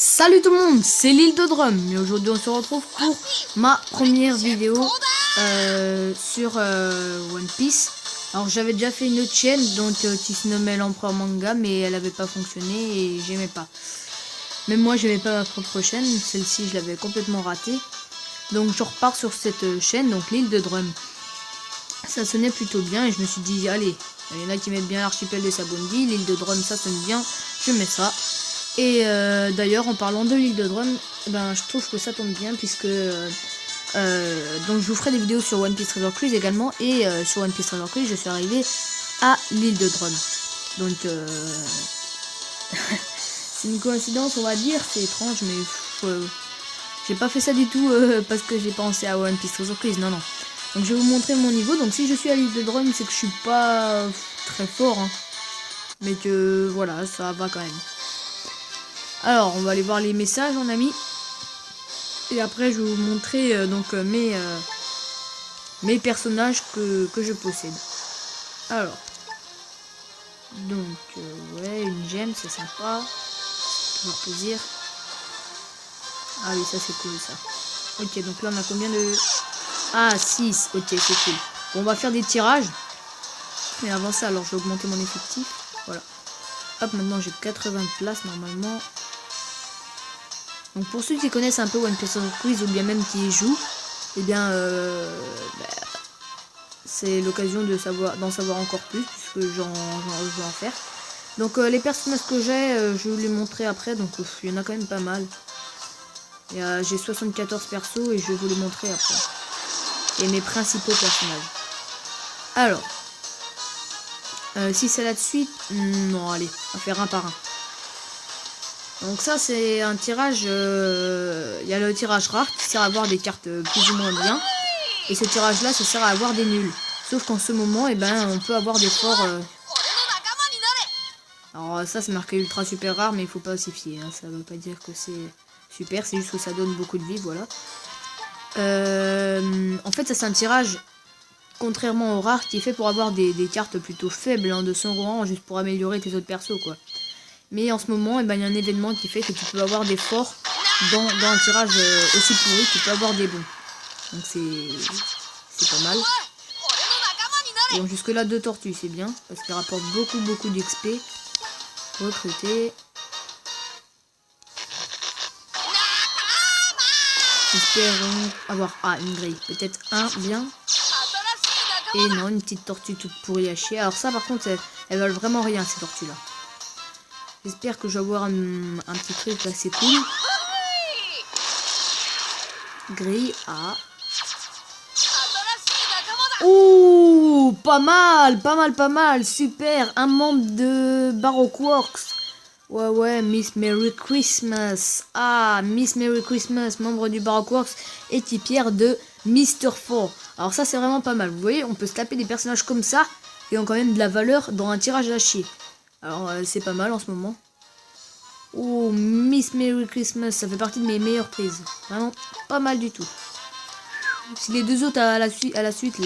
Salut tout le monde, c'est l'île de Drum et aujourd'hui on se retrouve pour ma première vidéo sur One Piece. Alors j'avais déjà fait une autre chaîne donc qui se nommait l'Empereur Manga, mais elle avait pas fonctionné et j'aimais pas. Même moi j'aimais pas ma propre chaîne, celle-ci je l'avais complètement ratée. Donc je repars sur cette chaîne, donc l'île de Drum. Ça sonnait plutôt bien et je me suis dit allez, il y en a qui mettent bien l'archipel de Sabondi, l'île de Drum ça sonne bien, je mets ça. Et d'ailleurs en parlant de l'île de Drum, ben, je trouve que ça tombe bien puisque donc je vous ferai des vidéos sur One Piece Treasure Cruise également, et sur One Piece Treasure Cruise je suis arrivé à l'île de Drum. Donc c'est une coïncidence on va dire, c'est étrange mais j'ai pas fait ça du tout parce que j'ai pensé à One Piece Treasure Cruise, non. Donc je vais vous montrer mon niveau. Donc si je suis à l'île de Drum c'est que je suis pas très fort hein, mais que voilà ça va quand même. Alors, on va aller voir les messages, mon ami. Et après, je vais vous montrer mes personnages que je possède. Alors. Donc, ouais, une gemme, c'est sympa. Toujours plaisir. Ah oui, ça c'est cool, ça. Ok, donc là, on a combien de... Ah, 6. Ok, c'est cool. Bon, on va faire des tirages. Mais avant ça, alors, je vais augmenter mon effectif. Voilà. Hop, maintenant, j'ai 80 places, normalement. Donc pour ceux qui connaissent un peu One Piece Treasure Cruise ou bien même qui y jouent, eh bien c'est l'occasion de d'en savoir encore plus puisque je vais en faire. Donc les personnages que j'ai, je vais vous les montrer après, donc il y en a quand même pas mal. J'ai 74 persos et je vais vous les montrer après. Et mes principaux personnages. Alors, si c'est là de suite, non allez, on va faire un par un. Donc ça c'est un tirage, il y a le tirage rare qui sert à avoir des cartes plus ou moins bien. Et ce tirage là ça sert à avoir des nuls. Sauf qu'en ce moment eh ben, on peut avoir des forts... Alors ça c'est marqué ultra super rare mais il faut pas s'y fier. Hein. Ça veut pas dire que c'est super, c'est juste que ça donne beaucoup de vie, voilà. En fait ça c'est un tirage, contrairement au rare, qui est fait pour avoir des cartes plutôt faibles hein, de son rang, juste pour améliorer tes autres persos quoi. Mais en ce moment, eh ben, y a un événement qui fait que tu peux avoir des forts dans un tirage aussi pourri, tu peux avoir des bons. Donc c'est pas mal. Bon, jusque là 2 tortues, c'est bien, parce qu'elles rapportent beaucoup d'XP. Recruter. Espérons avoir une grille. Peut-être un bien. Et non, une petite tortue toute pourrie à chier. Alors ça par contre, elles valent vraiment rien ces tortues là. J'espère que je vais avoir un petit truc assez cool. Grille A. Ouh, pas mal. Super. Un membre de Baroque Works. Ouais, Miss Merry Christmas. Ah, Miss Merry Christmas, membre du Baroque Works, équipière de Mr. Four. Alors ça, c'est vraiment pas mal. Vous voyez, on peut se taper des personnages comme ça qui ont quand même de la valeur dans un tirage à chier. Alors c'est pas mal en ce moment. Oh, Miss Merry Christmas, ça fait partie de mes meilleures prises. Vraiment pas mal du tout. Si les deux autres à la suite là c'est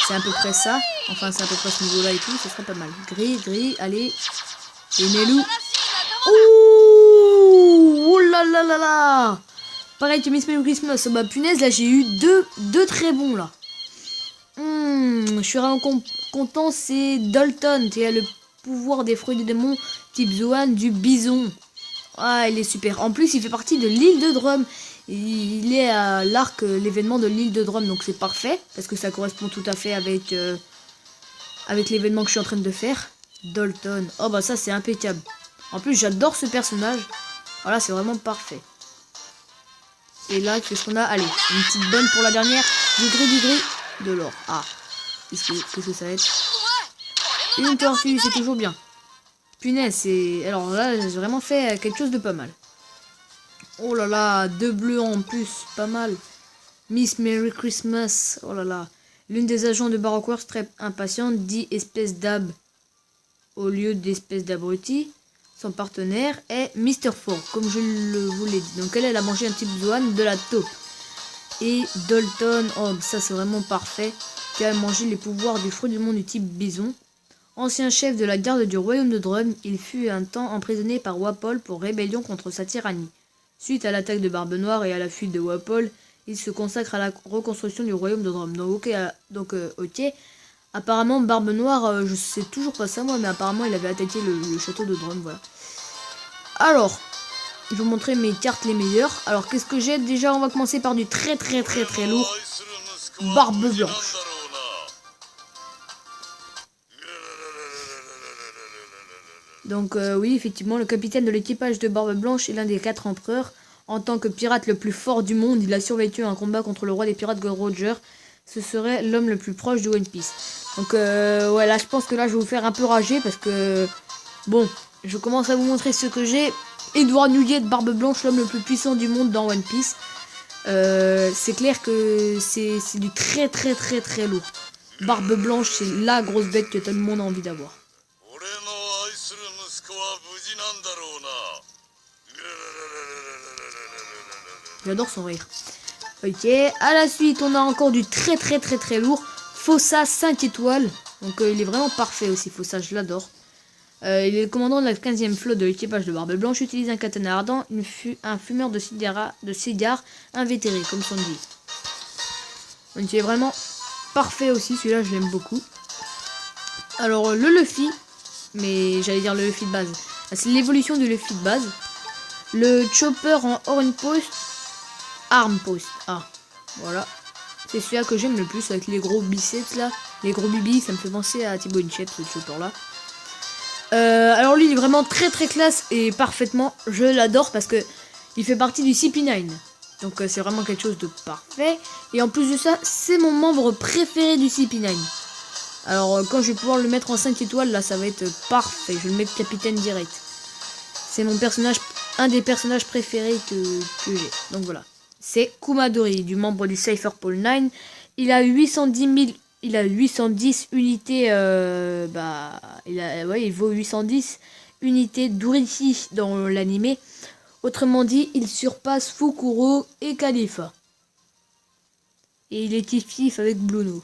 à peu près ça. Enfin c'est à peu près ce niveau là et tout, ça serait pas mal. Gris, allez. Et Nelou. Ouh là. Pareil que Miss Merry Christmas. Bah punaise, là j'ai eu deux très bons là. Je suis vraiment content, c'est Dalton qui a le pouvoir des fruits des démons type Zoan du bison. Ah, il est super. En plus, il fait partie de l'île de Drum. Il est à l'arc, l'événement de l'île de Drum, donc c'est parfait parce que ça correspond tout à fait avec l'événement que je suis en train de faire. Dalton. Oh bah ça c'est impeccable. En plus, j'adore ce personnage. Voilà, c'est vraiment parfait. Et là, qu'est-ce qu'on a? Allez, une petite bonne pour la dernière. Du gris, de l'or. Ah, qu'est-ce que ça va être? Une tortue, c'est toujours bien. Punaise, c'est... Alors là, j'ai vraiment fait quelque chose de pas mal. Oh là là, 2 bleus en plus, pas mal. Miss Merry Christmas, oh là là. L'une des agents de Baroque Works très impatiente dit espèce d'ab au lieu d'espèce d'abruti. Son partenaire est Mr. Four, comme je vous l'ai dit. Donc elle a mangé un type Zoan de la taupe. Et Dalton, oh ça c'est vraiment parfait. Qui a mangé les pouvoirs du fruit du monde du type bison. Ancien chef de la garde du royaume de Drum, il fut un temps emprisonné par Wapol pour rébellion contre sa tyrannie. Suite à l'attaque de Barbe Noire et à la fuite de Wapol, il se consacre à la reconstruction du royaume de Drum. Donc ok. Apparemment Barbe Noire, je sais toujours pas ça moi, mais apparemment il avait attaqué le château de Drum, voilà. Alors, je vais vous montrer mes cartes les meilleures. Alors qu'est-ce que j'ai? Déjà on va commencer par du très lourd. Barbe Blanche. Donc oui, effectivement, le capitaine de l'équipage de Barbe Blanche est l'un des 4 empereurs. En tant que pirate le plus fort du monde, il a survécu à un combat contre le roi des pirates Gold Roger. Ce serait l'homme le plus proche de One Piece. Donc ouais, là je pense que là je vais vous faire un peu rager parce que... Bon, je commence à vous montrer ce que j'ai. Edward Newgate, Barbe Blanche, l'homme le plus puissant du monde dans One Piece. C'est clair que c'est du très lourd. Barbe Blanche, c'est la grosse bête que tout le monde a envie d'avoir. J'adore son rire. Ok, à la suite, on a encore du très lourd. Fossa 5 étoiles. Donc il est vraiment parfait aussi, Fossa, je l'adore. Il est le commandant de la 15e flotte de l'équipage de Barbe Blanche, utilise un katana ardent, un fumeur de cigares invétéré, comme son dit. Donc il est vraiment parfait aussi, celui-là je l'aime beaucoup. Alors le Luffy, mais j'allais dire le Luffy de base, c'est l'évolution du Luffy de base. Le Chopper en Horn Post, Arm Post, voilà. C'est celui-là que j'aime le plus, avec les gros biceps là, les gros bibis, ça me fait penser à Thibaut Inchep, ce Chopper là. Alors lui il est vraiment très classe et parfaitement, je l'adore parce que il fait partie du CP9. Donc c'est vraiment quelque chose de parfait. Et en plus de ça, c'est mon membre préféré du CP9. Alors quand je vais pouvoir le mettre en 5 étoiles, là ça va être parfait. Je vais le mettre capitaine direct. C'est mon personnage, un des personnages préférés que j'ai. Donc voilà. C'est Kumadori, du membre du Cypher Pole 9. Il a 810 unités, il vaut 810 unités d'Urishi dans l'animé. Autrement dit, il surpasse Fukuro et Khalifa. Et il est kiff avec Bluno.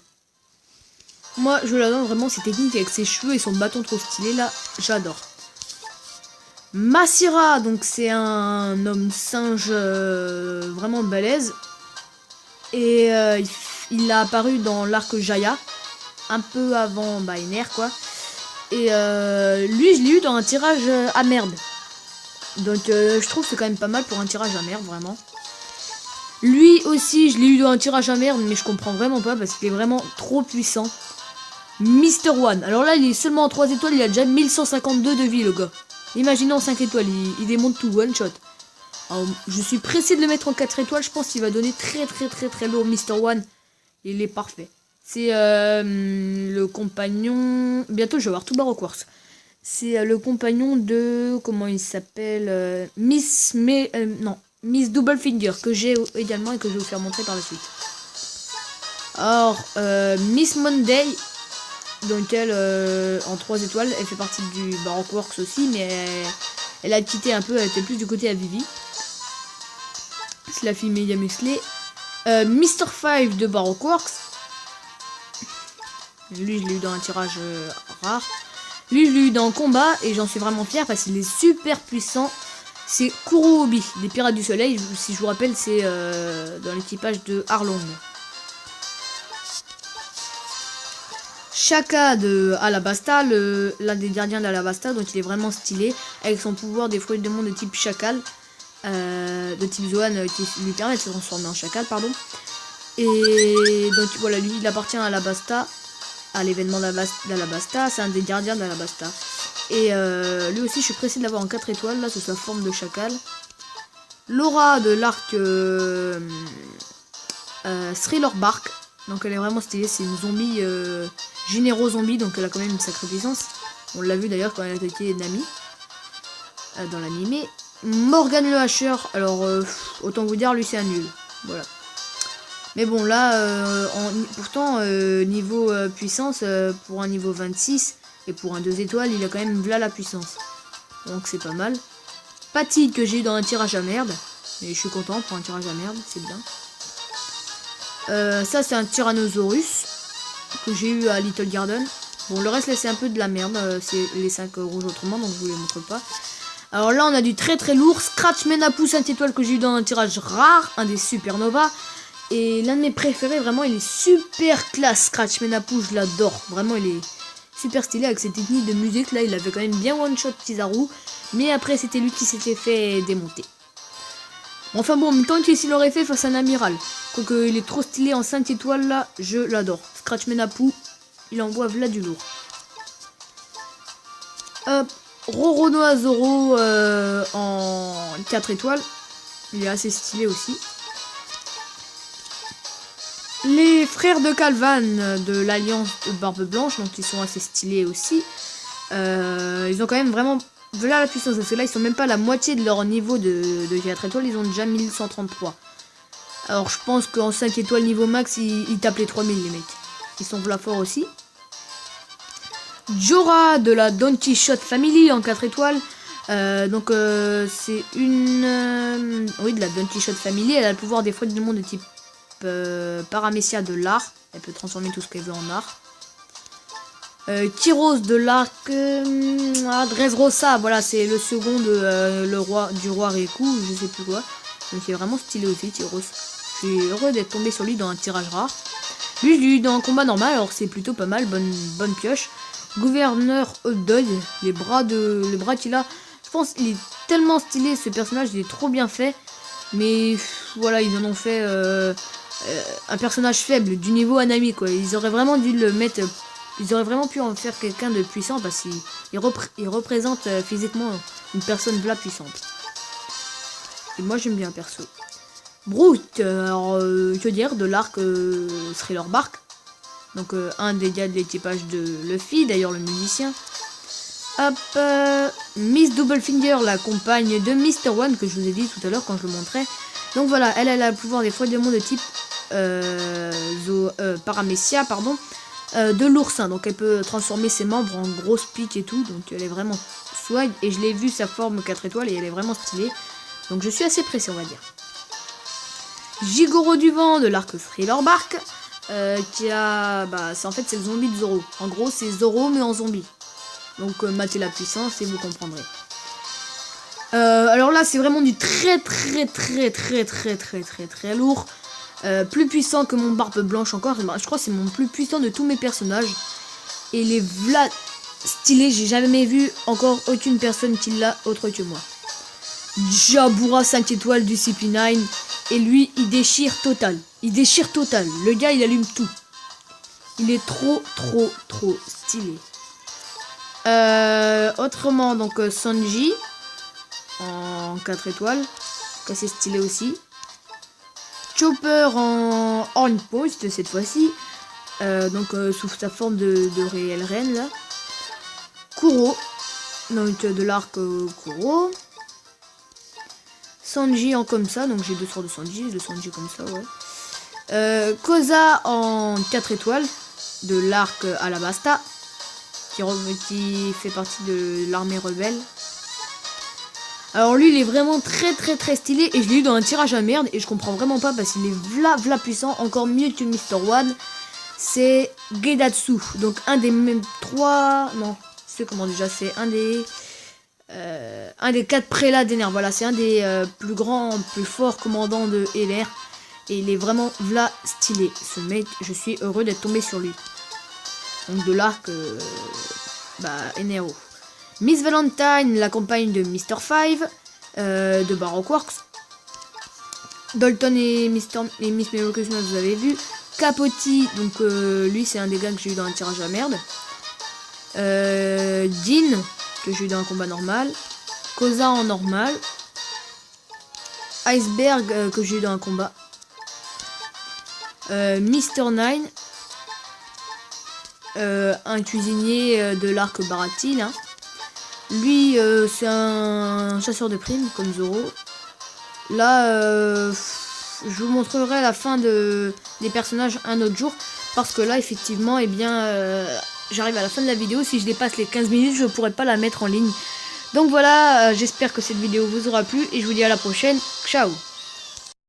Moi, je l'adore vraiment, ses techniques avec ses cheveux et son bâton trop stylé là, j'adore. Masira, donc c'est un homme singe vraiment balèze. Et il a apparu dans l'arc Jaya, un peu avant Ener quoi. Et lui je l'ai eu dans un tirage à merde. Donc je trouve que c'est quand même pas mal pour un tirage à merde vraiment. Lui aussi je l'ai eu dans un tirage à merde, mais je comprends vraiment pas parce qu'il est vraiment trop puissant. Mr. One, alors là il est seulement en 3 étoiles, il a déjà 1152 de vie le gars. Imaginez en 5 étoiles, il démonte tout one shot. Alors, je suis pressé de le mettre en 4 étoiles, je pense qu'il va donner très lourd Mr. One. Il est parfait. C'est le compagnon... Bientôt je vais avoir tout Baroque Wars. C'est le compagnon de... Comment il s'appelle Miss Double Finger, que j'ai également et que je vais vous faire montrer par la suite. Alors, Miss Monday, donc elle, en 3 étoiles, elle fait partie du Baroque Works aussi, mais elle a quitté un peu, elle était plus du côté à Vivi. C'est la fille méga musclée. Mr. 5 de Baroque Works. Lui, je l'ai eu dans un tirage rare. Lui, je l'ai eu dans combat et j'en suis vraiment fier parce qu'il est super puissant. C'est Kurohobi, des Pirates du Soleil. Si je vous rappelle, c'est dans l'équipage de Arlong. Shaka de Alabasta, l'un des gardiens d'Alabasta, donc il est vraiment stylé, avec son pouvoir des fruits de monde de type chacal, de type Zoan, qui lui permet de se transformer en chacal, pardon. Et donc voilà, lui il appartient à Alabasta, à l'événement d'Alabasta, c'est un des gardiens d'Alabasta. Et lui aussi je suis pressé de l'avoir en 4 étoiles, là sous sa forme de chacal. Laura de l'arc Thriller Bark, donc elle est vraiment stylée, c'est une zombie... Généraux zombie, donc elle a quand même une sacrée puissance. On l'a vu d'ailleurs quand elle a attaqué Nami dans l'animé. Morgan le Hacher, alors autant vous dire, lui c'est un nul. Voilà. Mais bon là, pourtant niveau puissance, pour un niveau 26 et pour un 2 étoiles, il a quand même là la puissance. Donc c'est pas mal. Patty que j'ai eu dans un tirage à merde. Et je suis content pour un tirage à merde, c'est bien. Ça c'est un Tyrannosaurus que j'ai eu à Little Garden. Bon, le reste là c'est un peu de la merde, c'est les 5 rouges autrement, donc je vous les montre pas. Alors là on a du très très lourd, Scratch Menapu 5 étoiles que j'ai eu dans un tirage rare, un des Supernova. Et l'un de mes préférés, vraiment il est super classe, Scratch Menapu, je l'adore. Vraiment il est super stylé avec cette technique de musique là, il avait quand même bien one shot Kizaru. Mais après c'était lui qui s'était fait démonter. Enfin bon, tant qu'il l'aurait fait face à un amiral. Quoique il est trop stylé en 5 étoiles là, je l'adore. Scratch Menapu, il envoie là du lourd. Hop, Roronoa Zoro en 4 étoiles. Il est assez stylé aussi. Les frères de Calvan de l'Alliance de Barbe Blanche, donc ils sont assez stylés aussi. Ils ont quand même vraiment... Voilà la puissance, parce que là ils sont même pas à la moitié de leur niveau de 4 étoiles, ils ont déjà 1133. Alors je pense qu'en 5 étoiles niveau max, ils tapent les 3000 les mecs. Ils sont là forts aussi. Jora de la Don Quichotte Family en 4 étoiles. Donc c'est une... oui, de la Don Quichotte Family, elle a le pouvoir des fois du monde de type Paramecia de l'art. Elle peut transformer tout ce qu'elle veut en art. Kyros de l'arc Dressrosa, voilà, c'est le second de du roi Riku, je sais plus quoi. Donc il est vraiment stylé aussi, Kyros. Je suis heureux d'être tombé sur lui dans un tirage rare. Lui, je l'ai eu dans un combat normal, alors c'est plutôt pas mal, bonne pioche. Gouverneur Hotdog, les bras qu'il a, je pense qu'il est tellement stylé, ce personnage, il est trop bien fait. Mais voilà, ils en ont fait un personnage faible, du niveau Anami, quoi. Ils auraient vraiment dû le mettre... Ils auraient vraiment pu en faire quelqu'un de puissant parce qu'il représente physiquement une personne là puissante. Et moi j'aime bien perso. Brute, alors que dire, de l'arc Thriller Bark. Donc un des gars de l'équipage de Luffy, d'ailleurs le musicien. Hop, Miss Doublefinger, la compagne de Mr. One que je vous ai dit tout à l'heure quand je le montrais. Donc voilà, elle a le pouvoir des fois de monde de type Paramecia, pardon. De l'oursin, donc elle peut transformer ses membres en grosses piques et tout, donc elle est vraiment swag, et je l'ai vu sa forme 4 étoiles et elle est vraiment stylée, donc je suis assez pressé on va dire. Jigoro du vent de l'arc Thriller Bark, qui a, en fait c'est le zombie de Zoro, en gros c'est Zoro mais en zombie, donc matez la puissance et vous comprendrez. Alors là c'est vraiment du très lourd. Plus puissant que mon Barbe Blanche encore, je crois que c'est mon plus puissant de tous mes personnages. Et les v'là stylés, j'ai jamais vu encore aucune personne qui l'a autre que moi. Jabura 5 étoiles du CP9, et lui il déchire total. Il déchire total, le gars il allume tout. Il est trop stylé. Autrement donc Sanji en 4 étoiles, assez stylé aussi. Chopper en Horn Post cette fois-ci, donc sous sa forme de réelle reine là. Kuro, donc de l'arc Kuro. Sanji en comme ça, donc j'ai deux sortes de Sanji, le Sanji comme ça, ouais. Koza en 4 étoiles, de l'arc Alabasta, qui fait partie de l'armée rebelle. Alors lui il est vraiment très stylé et je l'ai eu dans un tirage à merde et je comprends vraiment pas parce qu'il est v'là puissant, encore mieux que Mr. One. C'est Gedatsu, donc un des même 3, non, c'est comment déjà, c'est un des 4 prélats d'Ener, voilà, c'est un des plus grands, plus forts commandants de LR et il est vraiment v'là stylé, ce mec, je suis heureux d'être tombé sur lui. Donc de l'arc, Enero. Miss Valentine, la compagne de Mr. 5, de Baroque Works. Dalton et Miss Merry Christmas, vous avez vu. Capote, donc lui c'est un des gars que j'ai eu dans un tirage à merde. Dean, que j'ai eu dans un combat normal. Koza en normal. Iceberg, que j'ai eu dans un combat. Mr. 9. Un cuisinier de l'arc Baratil, hein. Lui, c'est un chasseur de primes, comme Zoro. Là, je vous montrerai la fin des personnages un autre jour. Parce que là, effectivement, eh bien, j'arrive à la fin de la vidéo. Si je dépasse les 15 minutes, je ne pourrai pas la mettre en ligne. Donc voilà, j'espère que cette vidéo vous aura plu. Et je vous dis à la prochaine. Ciao!